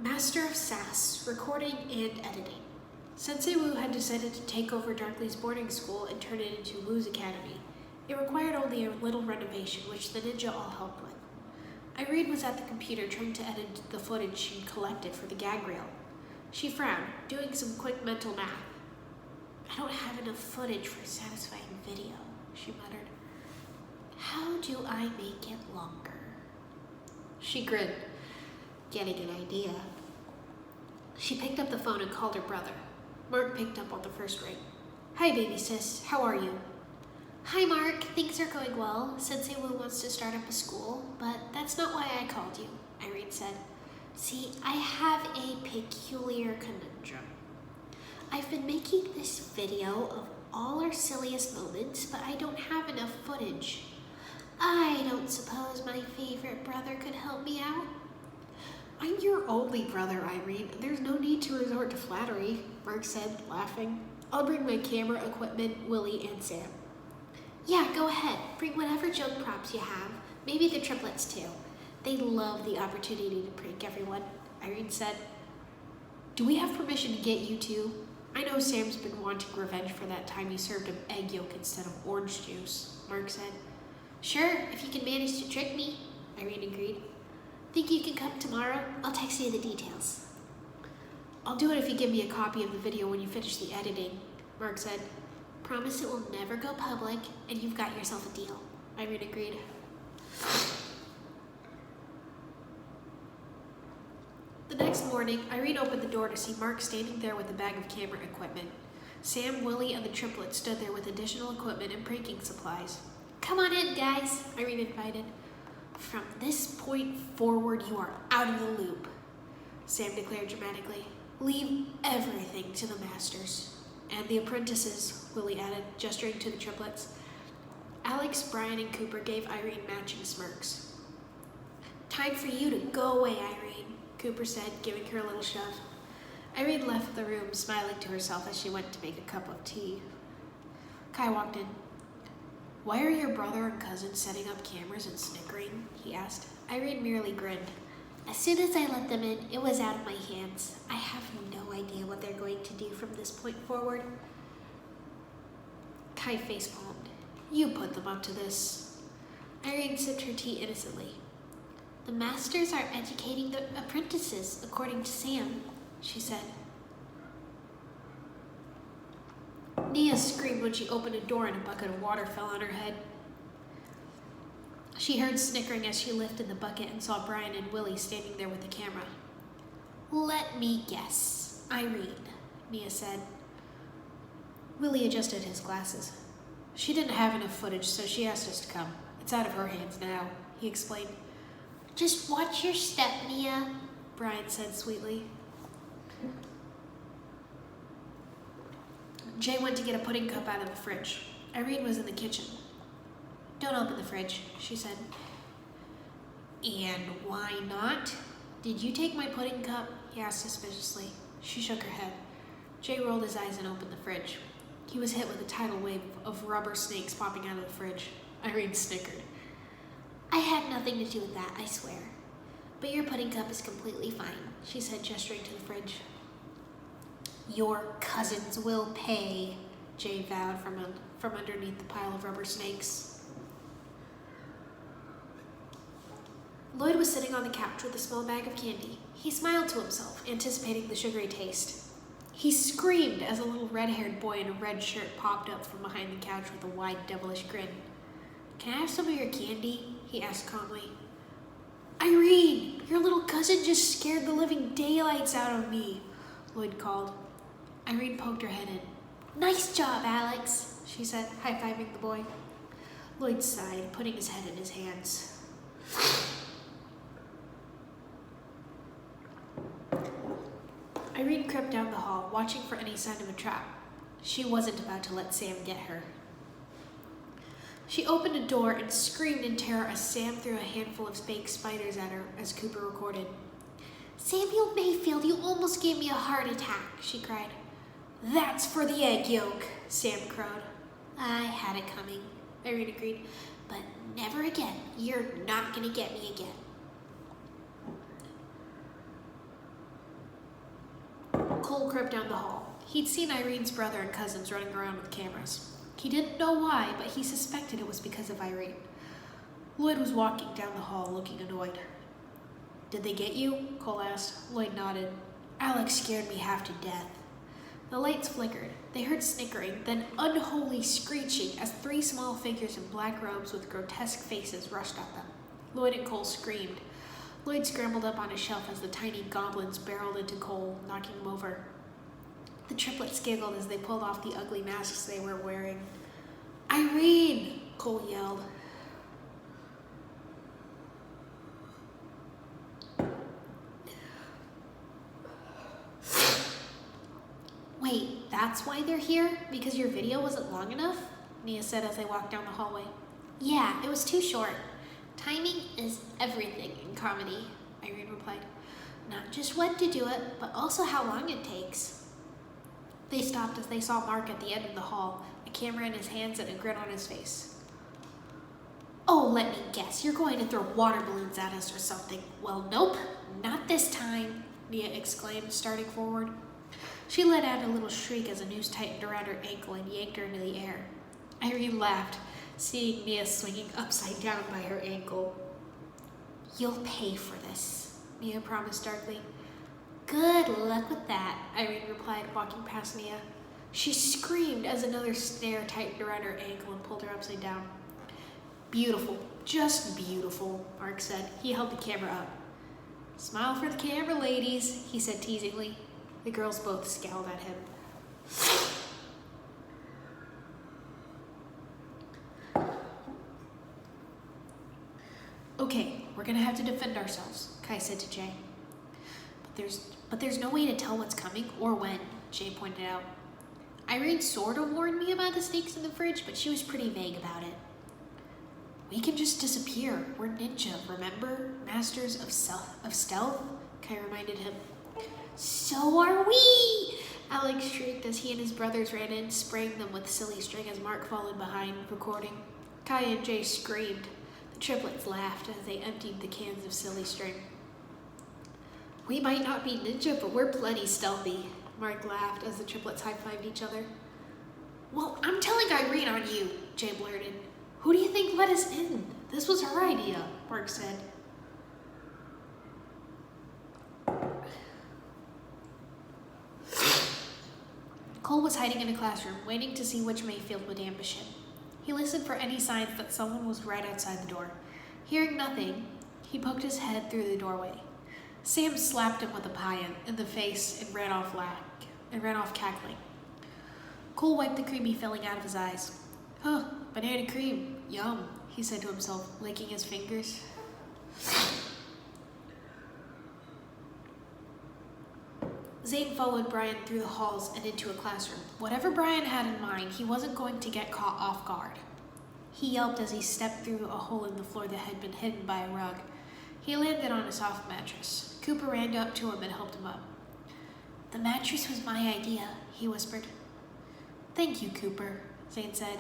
Master of Sass, recording and editing. Sensei Wu had decided to take over Darkly's boarding school and turn it into Wu's academy. It required only a little renovation, which the ninja all helped with. Irene was at the computer trying to edit the footage she'd collected for the gag reel. She frowned, doing some quick mental math. I don't have enough footage for a satisfying video, she muttered. How do I make it longer? She grinned, getting an idea. She picked up the phone and called her brother. Mark picked up on the first ring. Hi, baby sis. How are you? Hi, Mark. Things are going well. Sensei Wu wants to start up a school, but that's not why I called you, Irene said. See, I have a peculiar conundrum. I've been making this video of all our silliest moments, but I don't have enough footage. I don't suppose my favorite brother could help me out? I'm your only brother, Irene. There's no need to resort to flattery, Mark said, laughing. I'll bring my camera equipment, Willie, and Sam. Yeah, go ahead. Bring whatever junk props you have. Maybe the triplets, too. They love the opportunity to prank everyone, Irene said. Do we have permission to get you two? I know Sam's been wanting revenge for that time you served him egg yolk instead of orange juice, Mark said. Sure, if you can manage to trick me, Irene agreed. Think you can come tomorrow? I'll text you the details. I'll do it if you give me a copy of the video when you finish the editing, Mark said. Promise it will never go public, and you've got yourself a deal, Irene agreed. The next morning, Irene opened the door to see Mark standing there with a bag of camera equipment. Sam, Willie, and the triplets stood there with additional equipment and pranking supplies. Come on in, guys, Irene invited. From this point forward, you are out of the loop, Sam declared dramatically. Leave everything to the masters. And the apprentices, Willie added, gesturing to the triplets. Alex, Brian, and Cooper gave Irene matching smirks. Time for you to go away, Irene, Cooper said, giving her a little shove. Irene left the room, smiling to herself as she went to make a cup of tea. Kai walked in. Why are your brother and cousin setting up cameras and snickering? He asked. Irene merely grinned. As soon as I let them in, it was out of my hands. I have no idea what they're going to do from this point forward. Kai facepalmed. You put them up to this. Irene sipped her tea innocently. The masters are educating the apprentices, according to Sam, she said. Nia screamed when she opened a door and a bucket of water fell on her head. She heard snickering as she lifted the bucket and saw Brian and Willie standing there with the camera. Let me guess. Irene, Nia said. Willie adjusted his glasses. She didn't have enough footage, so she asked us to come. It's out of her hands now, he explained. Just watch your step, Nia, Brian said sweetly. Jay went to get a pudding cup out of the fridge. Irene was in the kitchen. Don't open the fridge, she said. And why not? Did you take my pudding cup? He asked suspiciously. She shook her head. Jay rolled his eyes and opened the fridge. He was hit with a tidal wave of rubber snakes popping out of the fridge. Irene snickered. I had nothing to do with that, I swear. But your pudding cup is completely fine, she said, gesturing to the fridge. Your cousins will pay, Jay vowed from underneath the pile of rubber snakes. Lloyd was sitting on the couch with a small bag of candy. He smiled to himself, anticipating the sugary taste. He screamed as a little red-haired boy in a red shirt popped up from behind the couch with a wide, devilish grin. Can I have some of your candy? He asked calmly. Irene, your little cousin just scared the living daylights out of me, Lloyd called. Irene poked her head in. Nice job, Alex, she said, high-fiving the boy. Lloyd sighed, putting his head in his hands. Irene crept down the hall, watching for any sign of a trap. She wasn't about to let Sam get her. She opened a door and screamed in terror as Sam threw a handful of fake spiders at her, as Cooper recorded. Samuel Mayfield, you almost gave me a heart attack, she cried. That's for the egg yolk, Sam crowed. I had it coming, Irene agreed. But never again. You're not going to get me again. Cole crept down the hall. He'd seen Irene's brother and cousins running around with cameras. He didn't know why, but he suspected it was because of Irene. Lloyd was walking down the hall, looking annoyed. "Did they get you?" Cole asked. Lloyd nodded. "Alex scared me half to death." The lights flickered. They heard snickering, then unholy screeching as 3 small figures in black robes with grotesque faces rushed at them. Lloyd and Cole screamed. Lloyd scrambled up on a shelf as the tiny goblins barreled into Cole, knocking him over. The triplets giggled as they pulled off the ugly masks they were wearing. "Irene!" Cole yelled. "Wait, that's why they're here? Because your video wasn't long enough?" Nia said as they walked down the hallway. "Yeah, it was too short. Timing is everything in comedy," Irene replied. "Not just when to do it, but also how long it takes." They stopped as they saw Mark at the end of the hall, a camera in his hands and a grin on his face. "Oh, let me guess, you're going to throw water balloons at us or something." "Well, nope, not this time," Nia exclaimed, starting forward. She let out a little shriek as a noose tightened around her ankle and yanked her into the air. Irene laughed, seeing Nia swinging upside down by her ankle. "You'll pay for this," Nia promised darkly. "Good luck with that," Irene replied, walking past Nia. She screamed as another snare tightened around her ankle and pulled her upside down. "Beautiful, just beautiful," Mark said. He held the camera up. "Smile for the camera, ladies," he said teasingly. The girls both scowled at him. "Okay, we're gonna have to defend ourselves," Kai said to Jay. But there's no way to tell what's coming or when," Jay pointed out. "Irene sort of warned me about the snakes in the fridge, but she was pretty vague about it." "We can just disappear. We're ninja, remember? Masters of stealth," Kai reminded him. "So are we!" Alex shrieked as he and his brothers ran in, spraying them with silly string as Mark followed behind, recording. Kai and Jay screamed. The triplets laughed as they emptied the cans of silly string. "We might not be ninja, but we're plenty stealthy," Mark laughed as the triplets high-fived each other. "Well, I'm telling Irene on you," Jay blurted. "Who do you think let us in? This was her idea," Mark said. Cole was hiding in a classroom, waiting to see which Mayfield would ambush him. He listened for any signs that someone was right outside the door. Hearing nothing, he poked his head through the doorway. Sam slapped him with a pie in the face and ran off cackling. Cole wiped the creamy filling out of his eyes. "Huh, banana cream, yum," he said to himself, licking his fingers. Zane followed Brian through the halls and into a classroom. Whatever Brian had in mind, he wasn't going to get caught off guard. He yelped as he stepped through a hole in the floor that had been hidden by a rug. He landed on a soft mattress. Cooper ran up to him and helped him up. "The mattress was my idea," he whispered. "Thank you, Cooper," Zane said.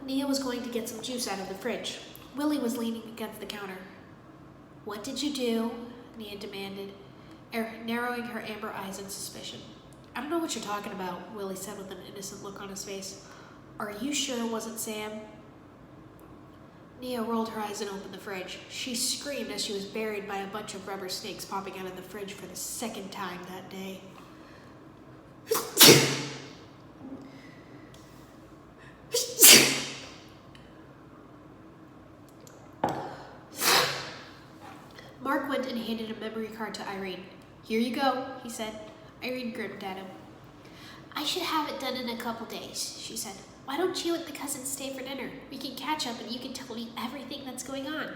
Nia was going to get some juice out of the fridge. Willie was leaning against the counter. "What did you do?" Nia demanded, narrowing her amber eyes in suspicion. "I don't know what you're talking about," Willie said with an innocent look on his face. "Are you sure it wasn't Sam?" Nia rolled her eyes and opened the fridge. She screamed as she was buried by a bunch of rubber snakes popping out of the fridge for the second time that day. Mark went and handed a memory card to Irene. "Here you go," he said. Irene grinned at him. "I should have it done in a couple days," she said. "Why don't you and the cousins stay for dinner? We can catch up and you can tell me everything that's going on."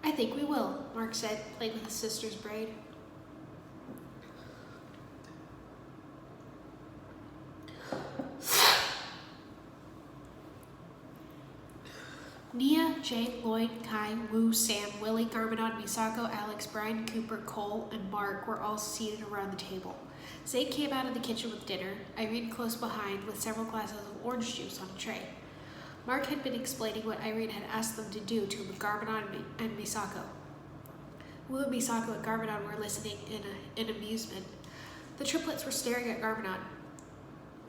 "I think we will," Mark said, playing with his sister's braid. Nia, Jay, Lloyd, Kai, Wu, Sam, Willie, Garmadon, Misako, Alex, Brian, Cooper, Cole, and Mark were all seated around the table. Zane came out of the kitchen with dinner, Irene close behind with several glasses of orange juice on a tray. Mark had been explaining what Irene had asked them to do to Garmadon and Misako. Wu and Misako and Garmadon were listening in amusement. The triplets were staring at Garmadon.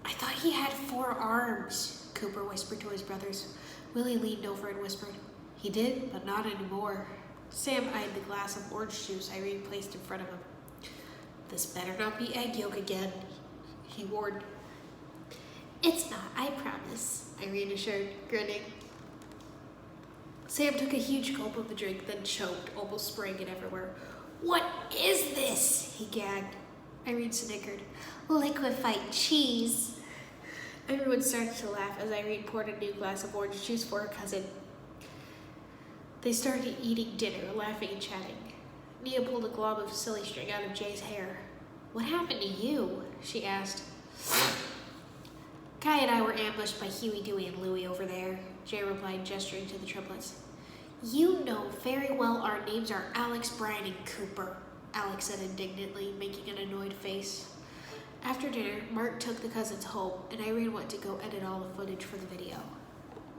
I thought he had 4 arms, Cooper whispered to his brothers. Willie leaned over and whispered, He did, but not anymore. Sam eyed the glass of orange juice Irene placed in front of him. This better not be egg yolk again, he warned. It's not, I promise, Irene assured, grinning. Sam took a huge gulp of the drink, then choked, almost spraying it everywhere. What is this? He gagged. Irene snickered. Liquefied cheese. Everyone started to laugh as Irene poured a new glass of orange juice for her cousin. They started eating dinner, laughing and chatting. Nia pulled a glob of silly string out of Jay's hair. What happened to you? She asked. Kai and I were ambushed by Huey, Dewey, and Louie over there, Jay replied, gesturing to the triplets. You know very well our names are Alex, Brian, and Cooper, Alex said indignantly, making an annoyed face. After dinner, Mark took the cousins home, and Irene went to go edit all the footage for the video.